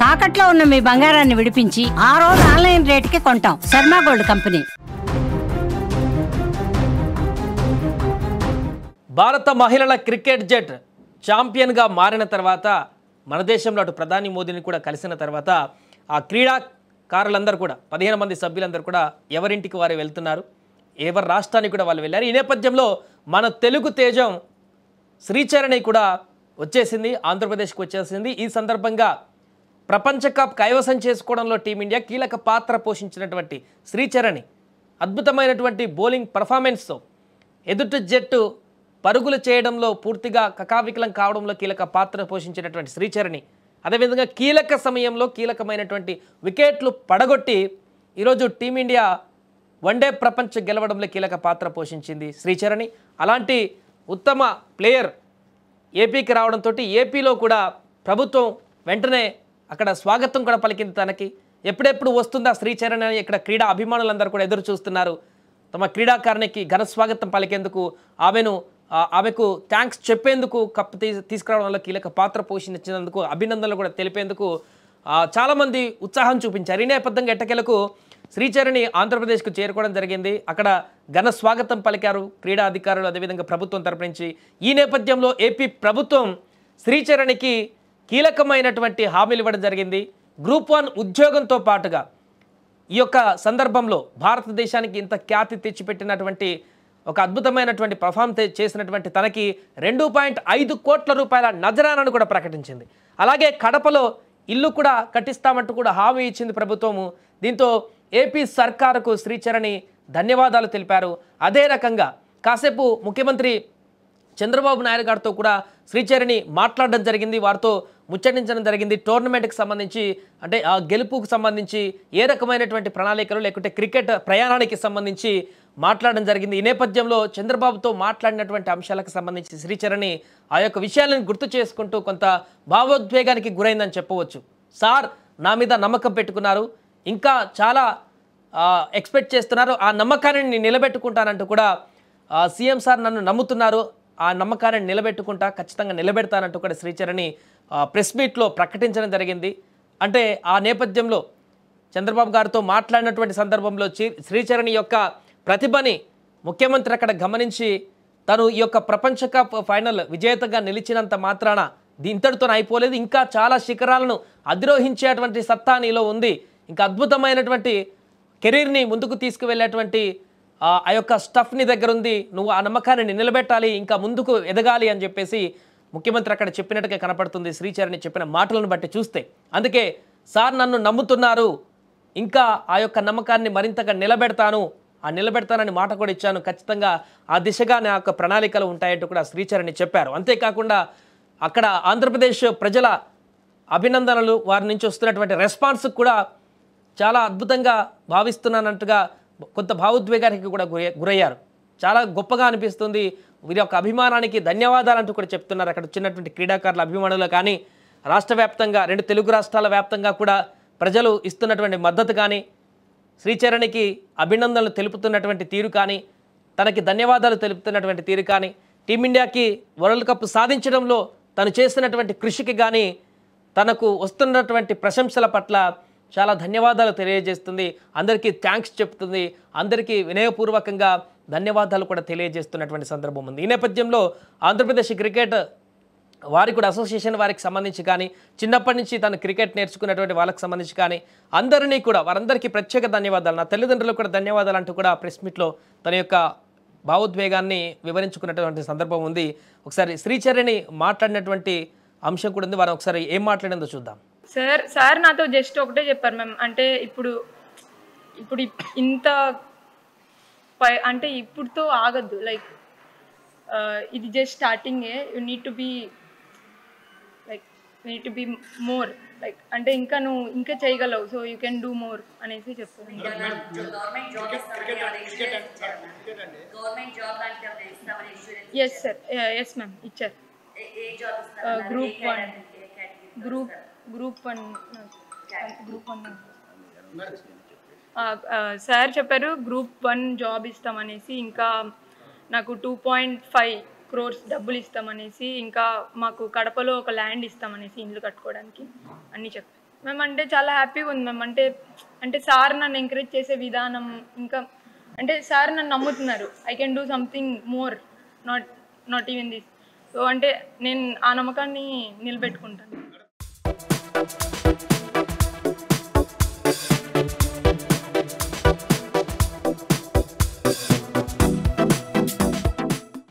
తాకట్లో ఉన్న మీ బంగారాన్ని విడిపించి ఆ రోజు ఆన్లైన్ రేటుకి కొంటాం. Sharma gold company. భారత మహిళల క్రికెట్ జట్ ఛాంపియన్గా మారిన తర్వాత మన దేశంలో అటు ప్రధాని మోదీని కూడా కలిసిన తర్వాత ఆ క్రీడాకారులందరూ కూడా 15 మంది సభ్యులందరూ కూడా ఎవరింటికి వారు వెళ్తున్నారు, ఎవరి రాష్ట్రానికి కూడా వాళ్ళు వెళ్ళారు. ఈ నేపథ్యంలో మన తెలుగు తేజం శ్రీచరణి కూడా వచ్చేసింది, ఆంధ్రప్రదేశ్కి వచ్చేసింది. ఈ సందర్భంగా ప్రపంచ కప్ కైవసం చేసుకోవడంలో టీమిండియా కీలక పాత్ర పోషించినటువంటి శ్రీచరణి అద్భుతమైనటువంటి బౌలింగ్ పర్ఫార్మెన్స్తో ఎదుటి జట్టు పరుగులు చేయడంలో పూర్తిగా కకావికలం కావడంలో కీలక పాత్ర పోషించినటువంటి శ్రీచరణి అదేవిధంగా కీలక సమయంలో కీలకమైనటువంటి వికెట్లు పడగొట్టి ఈరోజు టీమిండియా వన్డే ప్రపంచ గెలవడంలో కీలక పాత్ర పోషించింది శ్రీచరణి. అలాంటి ఉత్తమ ప్లేయర్ ఏపీకి రావడంతో ఏపీలో కూడా ప్రభుత్వం వెంటనే అక్కడ స్వాగతం కూడా పలికింది. తనకి ఎప్పుడెప్పుడు వస్తుందా శ్రీచరణి అని ఇక్కడ క్రీడా అభిమానులందరూ కూడా ఎదురు చూస్తున్నారు. తమ క్రీడాకారునికి ఘన స్వాగతం పలికేందుకు ఆమెకు థ్యాంక్స్ చెప్పేందుకు కప్ తీసుకురావడంలో కీలక పాత్ర పోషించినందుకు అభినందనలు కూడా తెలిపేందుకు చాలామంది ఉత్సాహం చూపించారు. ఈ నేపథ్యంగా ఎట్టకేలకు శ్రీచరణి ఆంధ్రప్రదేశ్కు చేరుకోవడం జరిగింది. అక్కడ ఘన స్వాగతం పలికారు క్రీడా అధికారులు, అదేవిధంగా ప్రభుత్వం తరపు నుంచి. ఈ నేపథ్యంలో ఏపీ ప్రభుత్వం శ్రీచరణికి కీలకమైనటువంటి హామీలు ఇవ్వడం జరిగింది. గ్రూప్ 1 ఉద్యోగంతో పాటుగా ఈ యొక్క సందర్భంలో భారతదేశానికి ఇంత ఖ్యాతి తెచ్చిపెట్టినటువంటి ఒక అద్భుతమైనటువంటి పర్ఫామ్ చేసినటువంటి తనకి 2.5 కోట్ల రూపాయల నజరానాను కూడా ప్రకటించింది. అలాగే కడపలో ఇల్లు కూడా కట్టిస్తామంటూ కూడా హామీ ఇచ్చింది ప్రభుత్వము. దీంతో ఏపీ సర్కారుకు శ్రీచరణి ధన్యవాదాలు తెలిపారు. అదే రకంగా కాసేపు ముఖ్యమంత్రి చంద్రబాబు నాయుడు గారితో కూడా శ్రీచరణి మాట్లాడడం జరిగింది, వారితో ముచ్చటించడం జరిగింది. టోర్నమెంట్కి సంబంధించి అంటే ఆ గెలుపుకు సంబంధించి ఏ రకమైనటువంటి ప్రణాళికలు లేకుంటే క్రికెట్ ప్రయాణానికి సంబంధించి మాట్లాడడం జరిగింది. ఈ నేపథ్యంలో చంద్రబాబుతో మాట్లాడినటువంటి అంశాలకు సంబంధించి శ్రీచరణి ఆ యొక్క విషయాలను గుర్తు చేసుకుంటూ కొంత భావోద్వేగానికి గురైందని చెప్పవచ్చు. సార్ నా మీద నమ్మకం పెట్టుకున్నారు, ఇంకా చాలా ఎక్స్పెక్ట్ చేస్తున్నారు, ఆ నమ్మకాన్ని నేను నిలబెట్టుకుంటానంటూ కూడా సీఎం సార్ నన్ను నమ్ముతున్నారు, ఆ నమ్మకాన్ని నిలబెట్టుకుంటా, ఖచ్చితంగా నిలబెడతానంటూ కూడా శ్రీచరణి ప్రెస్ మీట్లో ప్రకటించడం జరిగింది. అంటే ఆ నేపథ్యంలో చంద్రబాబు గారితో మాట్లాడినటువంటి సందర్భంలో శ్రీచరణి యొక్క ప్రతిభని ముఖ్యమంత్రి అక్కడ గమనించి తను ఈ యొక్క ప్రపంచ కప్ ఫైనల్ విజేతగా నిలిచినంత మాత్రాన ఇంతటితో అయిపోలేదు, ఇంకా చాలా శిఖరాలను అధిరోహించేటువంటి సత్తా నీలో ఉంది, ఇంకా అద్భుతమైనటువంటి కెరీర్ని ముందుకు తీసుకువెళ్ళేటువంటి ఆ యొక్క స్టఫ్ నీ దగ్గర ఉంది, నువ్వు ఆ నమ్మకాన్ని నిలబెట్టాలి, ఇంకా ముందుకు ఎదగాలి అని చెప్పేసి ముఖ్యమంత్రి అక్కడ చెప్పినట్టుగా కనపడుతుంది శ్రీచరణి చెప్పిన మాటలను బట్టి చూస్తే. అందుకే సార్ నన్ను నమ్ముతున్నారు, ఇంకా ఆ యొక్క నమ్మకాన్ని మరింతగా నిలబెడతానని మాట కూడా ఇచ్చాను, ఖచ్చితంగా ఆ దిశగా నా యొక్క ప్రణాళికలు ఉంటాయంటూ కూడా శ్రీచరణి చెప్పారు. అంతేకాకుండా అక్కడ ఆంధ్రప్రదేశ్ ప్రజల అభినందనలు, వారి నుంచి వస్తున్నటువంటి రెస్పాన్స్ కూడా చాలా అద్భుతంగా భావిస్తున్నానంటుగా కొంత భావోద్వేగానికి కూడా గురయ్యారు. చాలా గొప్పగా అనిపిస్తుంది, వీరి యొక్క అభిమానానికి ధన్యవాదాలు అంటూ కూడా చెప్తున్నారు. అక్కడ వచ్చినటువంటి క్రీడాకారుల అభిమానులు కానీ రాష్ట్ర వ్యాప్తంగా 2 తెలుగు రాష్ట్రాల వ్యాప్తంగా కూడా ప్రజలు ఇస్తున్నటువంటి మద్దతు కానీ, శ్రీచరణికి అభినందనలు తెలుపుతున్నటువంటి తీరు కానీ, తనకి ధన్యవాదాలు తెలుపుతున్నటువంటి తీరు కానీ, టీమిండియాకి వరల్డ్ కప్ సాధించడంలో తను చేస్తున్నటువంటి కృషికి కానీ, తనకు వస్తున్నటువంటి ప్రశంసల పట్ల చాలా ధన్యవాదాలు తెలియజేస్తుంది, అందరికీ థ్యాంక్స్ చెప్తుంది, అందరికీ వినయపూర్వకంగా ధన్యవాదాలు కూడా తెలియజేస్తున్నటువంటి సందర్భం ఉంది. ఈ నేపథ్యంలో ఆంధ్రప్రదేశ్ క్రికెట్ వారికి కూడా అసోసియేషన్ వారికి సంబంధించి కానీ, చిన్నప్పటి నుంచి తను క్రికెట్ నేర్చుకున్నటువంటి వాళ్ళకి సంబంధించి కానీ అందరినీ కూడా వారందరికీ ప్రత్యేక ధన్యవాదాలు, నా తల్లిదండ్రులకు కూడా ధన్యవాదాలు అంటూ కూడా ప్రెస్ మీట్లో తన యొక్క భావోద్వేగాన్ని వివరించుకున్నటువంటి సందర్భం ఉంది. ఒకసారి శ్రీచరణి మాట్లాడినటువంటి అంశం కూడా ఉంది, వారు ఒకసారి ఏం మాట్లాడిందో చూద్దాం. సార్ నాతో జస్ట్ ఒకటే చెప్పారు మ్యామ్, అంటే ఇప్పుడు ఇంత అంటే ఇప్పుడుతో ఆగద్దు, లైక్ ఇది జస్ట్ స్టార్టింగే, you need to be more, like అంటే నువ్వు ఇంకా చేయగలవు, so you can do more అనేసి చెప్తాను. ఎస్ సార్, ఎస్ మ్యామ్ ఇచ్చారు. గ్రూప్ వన్ సార్ చెప్పారు గ్రూప్ 1 జాబ్ ఇస్తామనేసి, ఇంకా నాకు 2.5 crores డబ్బులు ఇస్తామనేసి, ఇంకా మాకు కడపలో ఒక ల్యాండ్ ఇస్తామనేసి ఇల్లు కట్టుకోవడానికి అన్నీ చెప్పారు. మ్యామ్ అంటే చాలా హ్యాపీగా ఉంది మ్యామ్. అంటే సార్ నన్ను ఎంకరేజ్ చేసే విధానం, ఇంకా అంటే సార్ నన్ను నమ్ముతున్నారు. I can do something more, not even this. So అంటే నేను ఆ నమ్మకాన్ని నిలబెట్టుకుంటాను.